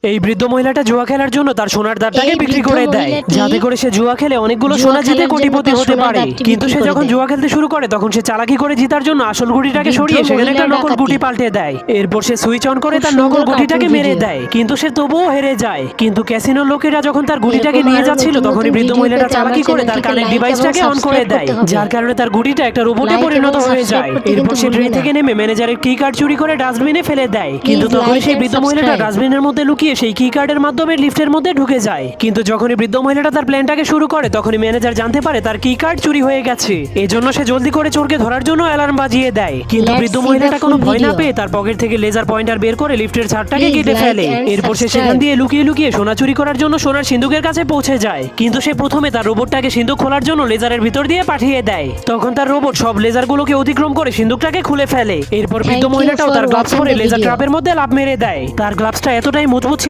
এই বৃদ্ধ মহিলাটা জুয়া খেলার জন্য তার সোনার দাঁতটাকে বিক্রি করে দেয়, যাতে করে সে জুয়া খেলে অনেকগুলো সোনা জিতে কোটিপতি হতে পারে। কিন্তু সে যখন জুয়া খেলতে শুরু করে তখন সে চালাকি করে জিতার জন্য আসল গুটিটাকে সরিয়ে সেখানে একটা নকল গুটি পাল্টে দেয়। এরপর সে সুইচ অন করে তার নকল গুটিটাকে মেরে দেয়, কিন্তু সে তবুও হেরে যায়। কিন্তু ক্যাসিনোর লোকেরা যখন তার গুটিটাকে নিয়ে যাচ্ছিল তখনই বৃদ্ধ মহিলাটা চালাকি করে তার কানের ডিভাইসটাকে অন করে দেয়, যার কারণে তার গুটিটা একটা রোবটে পরিণত হয়ে যায়। এরপর সে ট্রেন থেকে নেমে ম্যানেজারের কি কার্ড চুরি করে ডাস্টবিনে ফেলে দেয়। কিন্তু তখন সেই বৃদ্ধ মহিলাটা ডাস্টবিনের মধ্যে লুকিয়ে সেই কি কার্ডের মাধ্যমে লিফটের মধ্যে ঢুকে যায়। কিন্তু যখনই বৃদ্ধ মহিলাটা তার প্ল্যানটাকে শুরু করে তখনই ম্যানেজার জানতে পারে তার কি কার্ড চুরি হয়ে গেছে। এজন্য সে জলদি করে চোরকে ধরার জন্য অ্যালার্ম বাজিয়ে দেয়। কিন্তু বৃদ্ধ মহিলাটা কোনো ভয় না পেয়ে তার পকেট থেকে লেজার পয়েন্টার বের করে লিফটের ছাদটাকে কেটে ফেলে। এরপর সে সেখান দিয়ে লুকিয়ে লুকিয়ে সোনা চুরি করার জন্য সোনার সিন্ধুকের কাছে পৌঁছে যায়। কিন্তু সে প্রথমে তার রোবটটাকে সিন্ধুক খোলার জন্য লেজারের ভিতর দিয়ে পাঠিয়ে দেয়। তখন তার রোবট সব লেজারগুলোকে অতিক্রম করে সিন্ধুকটাকে খুলে ফেলে। এরপর বৃদ্ধ মহিলাটাও তার গ্লাভস পরে লেজার ট্র্যাপের মধ্যে লাফ মেরে দেয়। তার গ্লাভসটা এতটাই মজবুত